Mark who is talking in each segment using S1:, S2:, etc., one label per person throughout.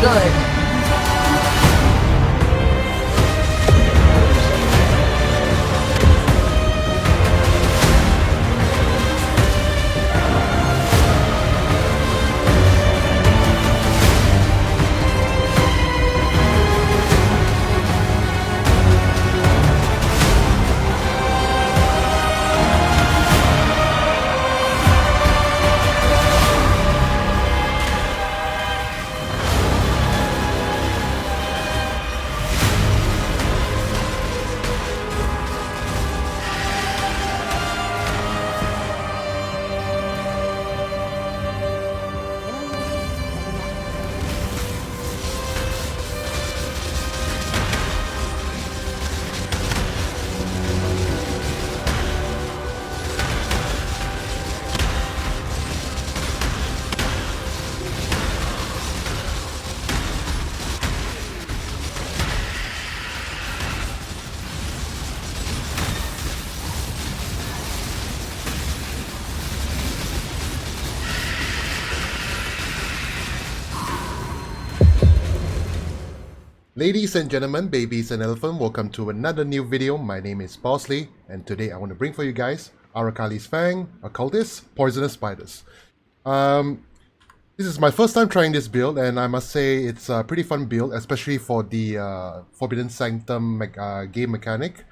S1: good.
S2: Ladies and gentlemen, babies and elephants, welcome to another new video. My name is Bauslee, and today I want to bring for you guys Arakaali's Fang, Occultist, Poisonous Spiders. This is my first time trying this build, and I must say it's a pretty fun build, especially for the Forbidden Sanctum game mechanic.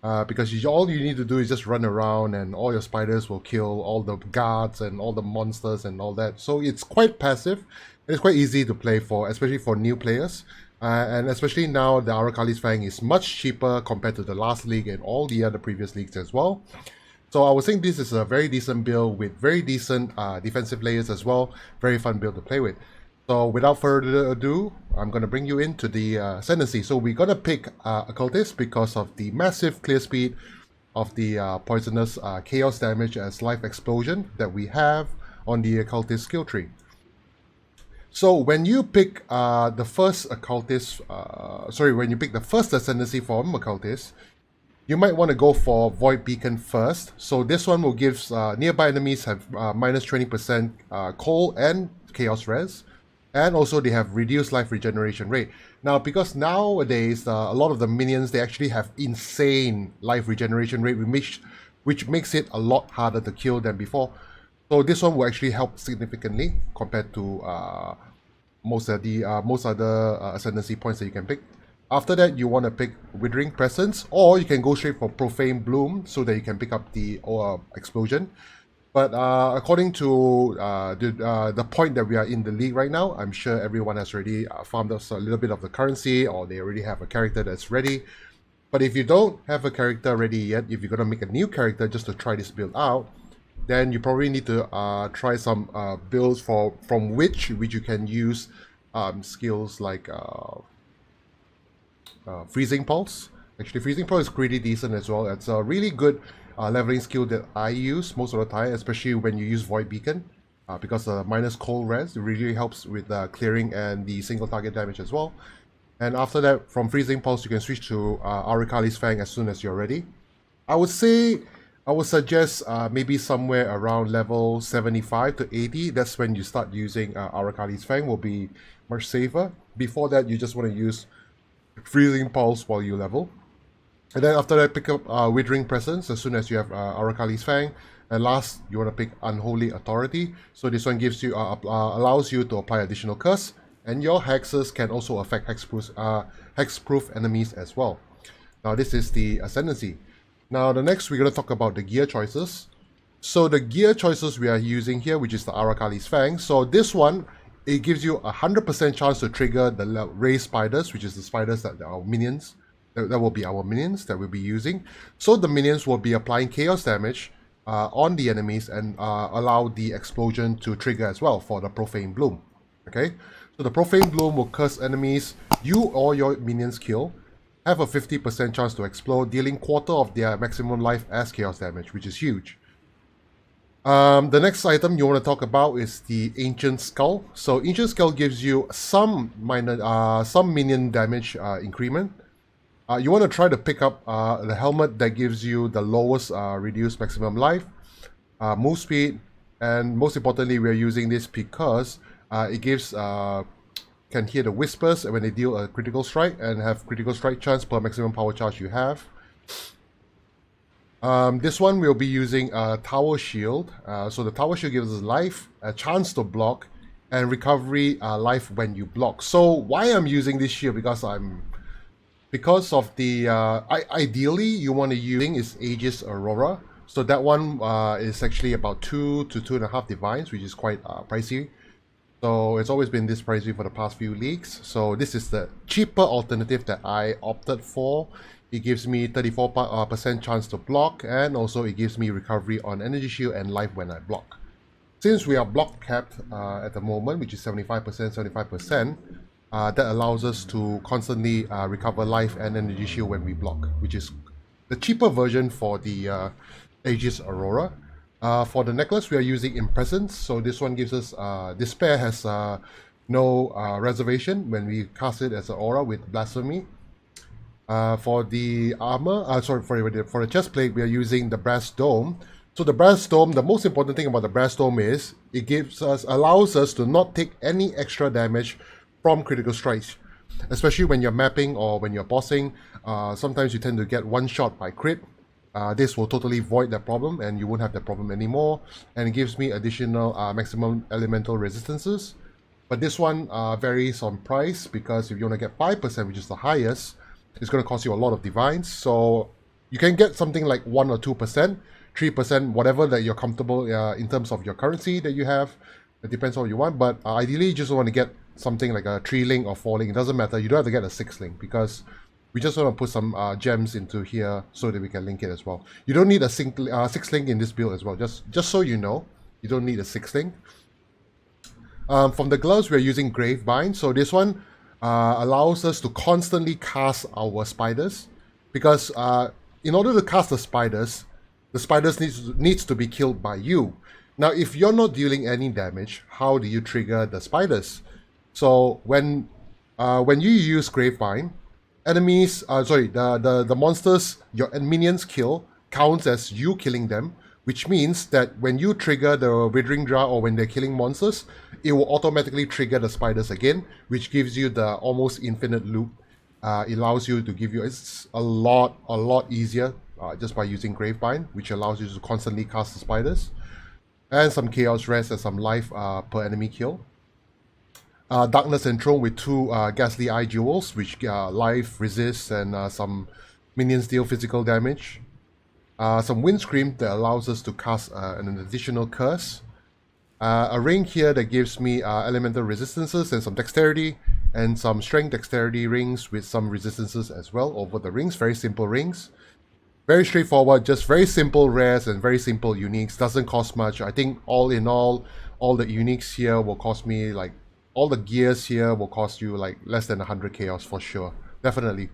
S2: Because all you need to do is just run around and all your spiders will kill all the guards and all the monsters and all that. So it's quite passive, and it's quite easy to play for, especially for new players. And especially now, the Arakaali's Fang is much cheaper compared to the last league and all the other previous leagues as well. So I was saying this is a very decent build with very decent defensive layers as well. Very fun build to play with. So without further ado, I'm going to bring you into the Ascendancy. So we're going to pick Occultist because of the massive clear speed of the Poisonous Chaos damage as Life Explosion that we have on the Occultist skill tree. So when you pick the first Occultist, when you pick the first Ascendancy from Occultist, you might want to go for Void Beacon first. So this one will give nearby enemies have minus 20% cold and chaos res, and also they have reduced life regeneration rate. Now, because nowadays a lot of the minions, they actually have insane life regeneration rate, which makes it a lot harder to kill than before. So this one will actually help significantly compared to most other Ascendancy points that you can pick. After that, you want to pick Withering Presence, or you can go straight for Profane Bloom so that you can pick up the Explosion. But according to the point that we are in the league right now, I'm sure everyone has already farmed up a little bit of the currency, or they already have a character that's ready. But if you don't have a character ready yet, if you're going to make a new character just to try this build out, then you probably need to try some builds from which you can use skills like Freezing Pulse. Actually, Freezing Pulse is pretty decent as well. It's a really good leveling skill that I use most of the time, especially when you use Void Beacon, because minus cold res, it really helps with clearing and the single target damage as well. And after that, from Freezing Pulse, you can switch to Arakaali's Fang as soon as you're ready. I would suggest maybe somewhere around level 75 to 80. That's when you start using Arakaali's Fang, will be much safer. Before that, you just want to use Freezing Pulse while you level. And then after that, pick up Withering Presence as soon as you have Arakaali's Fang. And last, you want to pick Unholy Authority. So this one gives you allows you to apply additional curse, and your hexes can also affect hexproof enemies as well. Now this is the Ascendancy. Now the next we're going to talk about the gear choices. So the gear choices we are using here, which is the Arakaali's Fang. So this one, it gives you 100% chance to trigger the raised spiders, which is the spiders that are minions. That will be our minions that we'll be using. So the minions will be applying chaos damage on the enemies and allow the explosion to trigger as well for the Profane Bloom. Okay, so the Profane Bloom will curse enemies you or your minions kill, have a 50% chance to explode, dealing quarter of their maximum life as chaos damage, which is huge. The next item you want to talk about is the Ancient Skull. So Ancient Skull gives you some minion damage increment. You want to try to pick up the helmet that gives you the lowest reduced maximum life, move speed, and most importantly, we are using this because it gives can hear the whispers when they deal a critical strike and have critical strike chance per maximum power charge you have. This one we'll be using a tower shield. So the tower shield gives us life, a chance to block, and recovery life when you block. So why I'm using this shield? Because of the ideally you want to use is Aegis Aurora. So that one is actually about 2 to 2.5 divines, which is quite pricey. So it's always been this pricey for the past few leagues. So this is the cheaper alternative that I opted for. It gives me 34% chance to block, and also it gives me recovery on energy shield and life when I block. Since we are block capped at the moment, which is 75%, 75%, that allows us to constantly recover life and energy shield when we block, which is the cheaper version for the Aegis Aurora. For the necklace, we are using Impresence. So this one gives us, Despair has no reservation when we cast it as an aura with Blasphemy. For the armor, for the chest plate, we are using the Brass Dome. So the Brass Dome, the most important thing about the Brass Dome is it allows us to not take any extra damage from critical strikes. Especially when you're mapping or when you're bossing, sometimes you tend to get one shot by crit. This will totally void that problem and you won't have that problem anymore. And it gives me additional maximum elemental resistances. But this one varies on price, because if you want to get 5%, which is the highest, it's going to cost you a lot of divines. So you can get something like 1 or 2%, 3%, whatever that you're comfortable in terms of your currency that you have. It depends on what you want, but ideally you just want to get something like a 3-link or 4-link. It doesn't matter. You don't have to get a 6-link, because we just want to put some gems into here so that we can link it as well. You don't need a 6-link in this build as well. Just so you know, you don't need a 6-link. From the gloves, we're using Gravebind. So this one allows us to constantly cast our spiders, because in order to cast the spiders needs to be killed by you. Now, if you're not dealing any damage, how do you trigger the spiders? So when you use Gravebind, enemies, the monsters your minions kill counts as you killing them, which means that when you trigger the Withering Jar or when they're killing monsters, it will automatically trigger the spiders again, which gives you the almost infinite loop. It allows you to give you, it's a lot easier just by using Gravebind, which allows you to constantly cast the spiders. And some Chaos Rest and some life per enemy kill. Darkness Enthroned with 2 Ghastly Eye Jewels, which life, resist, and some minions deal physical damage. Some Windscream that allows us to cast an additional curse. A ring here that gives me elemental resistances and some dexterity, and some strength dexterity rings with some resistances as well over the rings. Very simple rings. Very straightforward, just very simple rares and very simple uniques. Doesn't cost much. I think all in all the uniques here will cost me like, all the gears here will cost you like less than 100 chaos for sure. Definitely.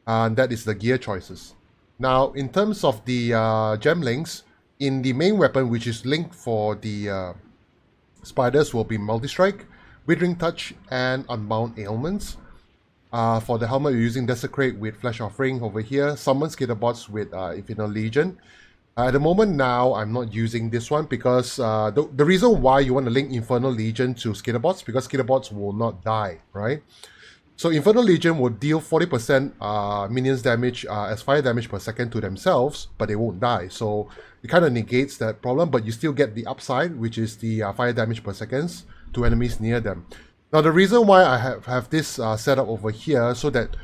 S2: And that is the gear choices. Now, in terms of the gem links, in the main weapon, which is linked for the spiders, will be Multi-Strike, Withering Touch, and Unbound Ailments. For the helmet, we're using Desecrate with Flesh Offering over here. Summon Skitterbots with Infernal Legion. At the moment now, I'm not using this one because the reason why you want to link Infernal Legion to Skitterbots, because Skitterbots will not die, right? So Infernal Legion will deal 40% minions damage as fire damage per second to themselves, but they won't die. So it kind of negates that problem, but you still get the upside, which is the fire damage per seconds to enemies near them. Now the reason why I have this set up over here, so that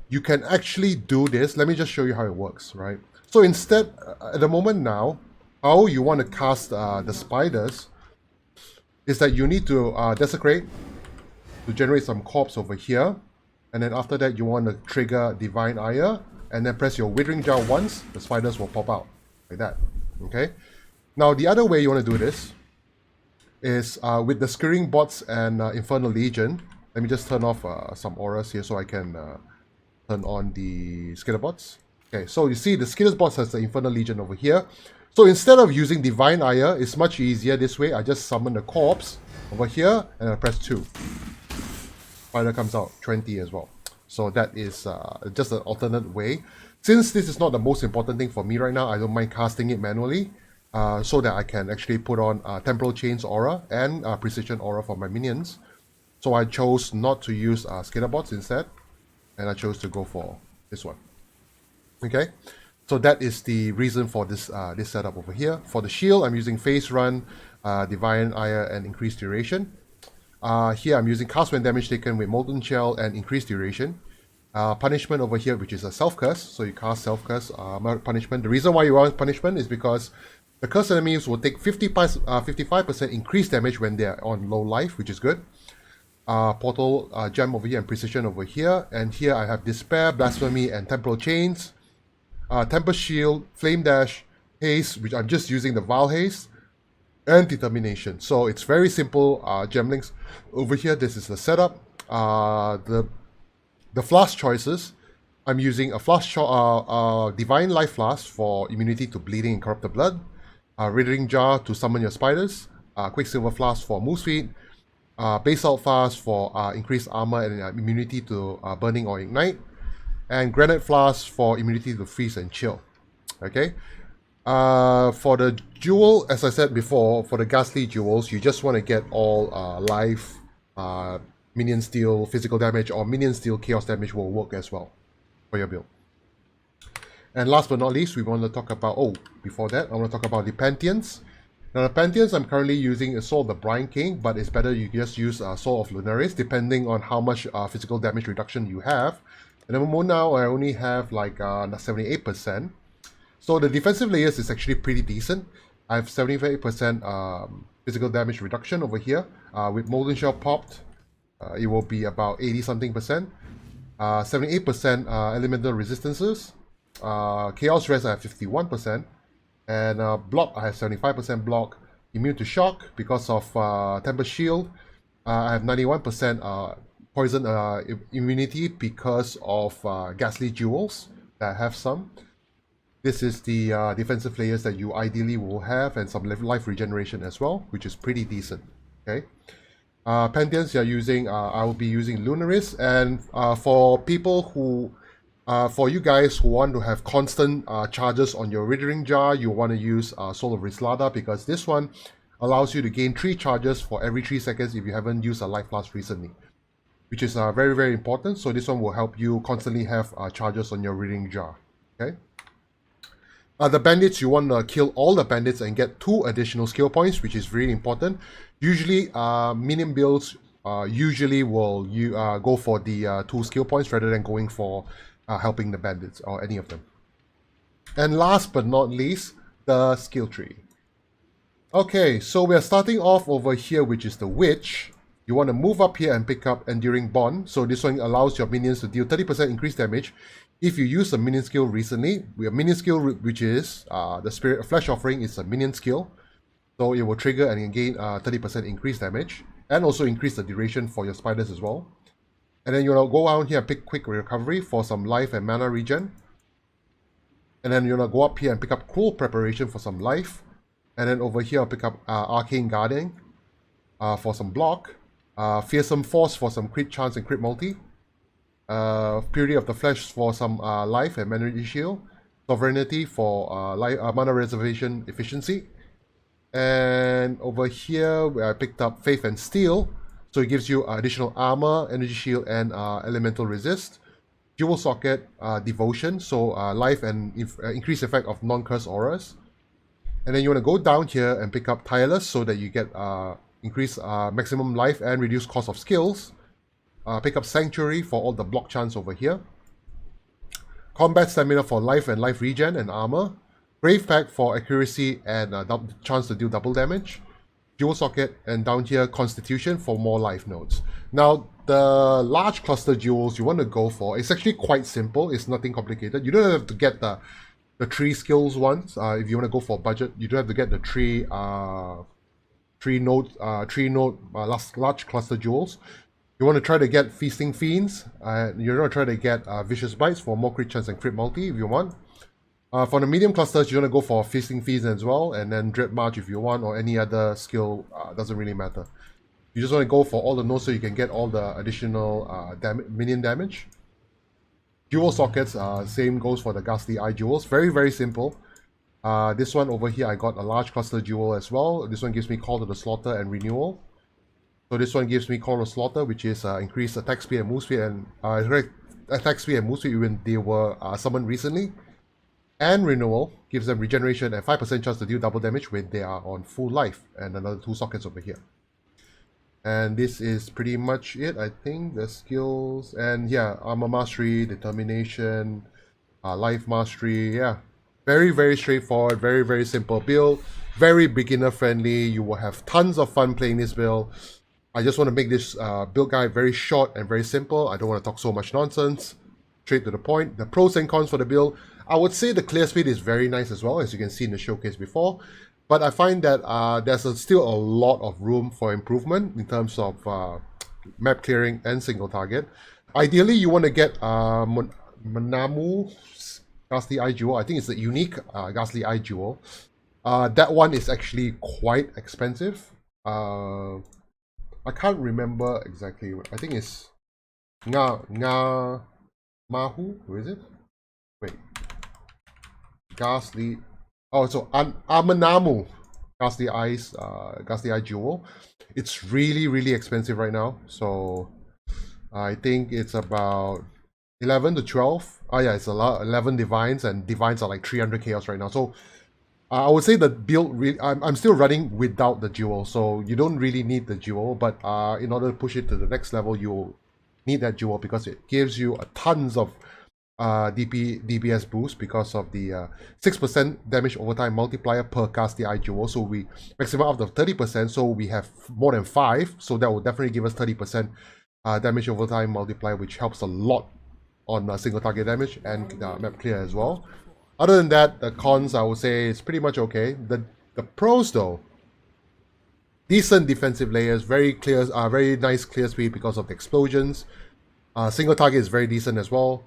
S2: you can actually do this, let me just show you how it works, right? So instead, at the moment now, how you want to cast the spiders is that you need to Desecrate to generate some corpse over here. And then after that, you want to trigger Divine Ire, and then press your Withering Jar once, the spiders will pop out, like that, okay? Now, the other way you want to do this is with the Skirring Bots and Infernal Legion. Let me just turn off some auras here so I can turn on the Skitterbots. Okay, so you see the Skitterbots has the Infernal Legion over here. So instead of using Divine Ire, it's much easier this way. I just summon the corpse over here, and I press 2. Spider comes out, 20 as well. So that is just an alternate way. Since this is not the most important thing for me right now, I don't mind casting it manually so that I can actually put on Temporal Chains Aura and Precision Aura for my minions. So I chose not to use Skitterbots instead, and I chose to go for this one. Okay, so that is the reason for this this setup over here. For the shield, I'm using Phase Run, Divine Ire, and Increased Duration. Here I'm using Cast when damage taken with Molten Shell and Increased Duration. Punishment over here, which is a Self-Curse, so you cast Self-Curse punishment. The reason why you want punishment is because the cursed enemies will take 55% increased damage when they are on low life, which is good. Portal Gem over here and Precision over here. And here I have Despair, Blasphemy, and Temporal Chains. Tempest Shield, Flame Dash, Haste, which I'm just using the Vile Haste, and Determination. So it's very simple gemlinks. Over here, this is the setup. The flask choices, I'm using a flask Divine Life Flask for immunity to bleeding and corrupted blood, Withering Jar to summon your spiders, Quicksilver Flask for move speed, Basalt Flask for increased armor and immunity to burning or ignite, and Granite Flask for immunity to freeze and chill. Okay. For the jewel, as I said before, for the ghastly jewels, you just want to get all life, minion steal, physical damage, or minion steal chaos damage will work as well for your build. And last but not least, we want to talk about, before that, I want to talk about the Pantheons. Now the Pantheons, I'm currently using a Soul of the Brine King, but it's better you just use Soul of Lunaris, depending on how much physical damage reduction you have. And then now I only have like 78%. So the defensive layers is actually pretty decent. I have 78% physical damage reduction over here. With Molten Shell popped, it will be about 80-something%. 78% elemental resistances. Chaos Rest I have 51%. And block I have 75% block. Immune to shock because of Tempest Shield. I have 91% poison immunity because of ghastly jewels that I have some. This is the defensive layers that you ideally will have, and some life regeneration as well, which is pretty decent. Okay. Pantheons you're using, I will be using Lunaris, and for people who, for you guys who want to have constant charges on your Withering Jar, you want to use Soul of Rislada, because this one allows you to gain 3 charges for every 3 seconds if you haven't used a Life Flask recently, which is very, very important. So this one will help you constantly have charges on your Withering Jar. Okay. The bandits, you want to kill all the bandits and get 2 additional skill points, which is really important. Usually, minion builds usually will go for the 2 skill points rather than going for helping the bandits or any of them. And last but not least, the skill tree. Okay, so we are starting off over here, which is the Witch. You want to move up here and pick up Enduring Bond. So this one allows your minions to deal 30% increased damage if you use a minion skill recently. We have minion skill, which is the Spirit of Flesh Offering, is a minion skill. So it will trigger and gain 30% increased damage, and also increase the duration for your spiders as well. And then you want to go out here and pick Quick Recovery for some life and mana regen. And then you want to go up here and pick up Cruel Preparation for some life. And then over here I'll pick up Arcane Guarding for some block. Fearsome Force for some crit chance and crit multi. Purity of the Flesh for some life and mana shield. Sovereignty for mana reservation efficiency. And over here I picked up Faith and Steel, so it gives you additional armor, energy shield, and elemental resist. Jewel Socket, Devotion, so life and increased effect of non-cursed auras. And then you want to go down here and pick up Tireless, so that you get increased maximum life and reduced cost of skills. Pick up Sanctuary for all the block chance over here. Combat Stamina for life and life regen and armor. Brave Pack for accuracy and chance to deal double damage. Jewel Socket, and down here Constitution for more life nodes. Now the large cluster jewels you want to go for, it's actually quite simple, it's nothing complicated. You don't have to get the 3 skills ones. If you want to go for budget, you don't have to get the 3 node large cluster jewels. You want to try to get Feasting Fiends. You're going to try to get Vicious Bites for more crit chance and crit multi if you want. For the medium clusters, you want to go for Feasting Fiends as well, and then Dread March if you want, or any other skill, doesn't really matter. You just want to go for all the nodes so you can get all the additional minion damage. Jewel Sockets, same goes for the Ghastly Eye Jewels. Very, very simple. This one over here, I got a large cluster jewel as well. This one gives me Call to the Slaughter and Renewal. So this one gives me Call of Slaughter, which is increased attack speed and move speed, and attack speed and move speed when they were summoned recently. And Renewal gives them regeneration and 5% chance to deal double damage when they are on full life, and another 2 sockets over here. And this is pretty much it, I think. The skills, and yeah, Armor Mastery, Determination, Life Mastery, yeah. Very, very straightforward, very, very simple build, very beginner friendly. You will have tons of fun playing this build. I just want to make this build guide very short and very simple. I don't want to talk so much nonsense. Straight to the point. The pros and cons for the build. I would say the clear speed is very nice as well, as you can see in the showcase before. But I find that there's still a lot of room for improvement in terms of map clearing and single target. Ideally, you want to get Manamu Ghastly Eye Jewel. I think it's the unique Ghastly Eye Jewel. That one is actually quite expensive. I can't remember exactly. I think it's Mahu. Who is it? Wait. Ghastly. Oh, so Amanamu Ghastly Eye Jewel. It's really, really expensive right now. So I think it's about 11 to 12. Oh yeah, it's a lot. 11 divines, and divines are like 300 chaos right now. So I would say the build, I'm still running without the jewel, so you don't really need the jewel, but in order to push it to the next level, you need that jewel because it gives you a tons of DPS boost because of the 6% damage over time multiplier per cast the Eye Jewel. So we maximum up to 30%, so we have more than 5, so that will definitely give us 30% damage over time multiplier, which helps a lot on single target damage and map clear as well. Other than that, the cons, I would say, is pretty much okay. The pros though, decent defensive layers, very clear, very nice clear speed because of the explosions. Single target is very decent as well,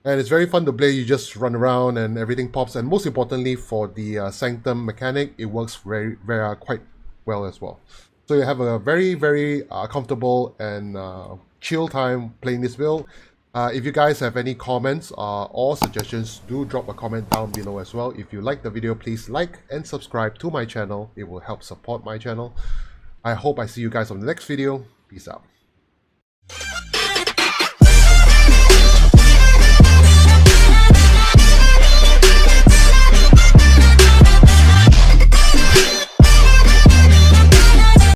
S2: and it's very fun to play. You just run around and everything pops. And most importantly, for the Sanctum mechanic, it works very quite well as well. So you have a very, very comfortable and chill time playing this build. If you guys have any comments or suggestions, do drop a comment down below as well. If you like the video, please like and subscribe to my channel. It will help support my channel. I hope I see you guys on the next video. Peace out.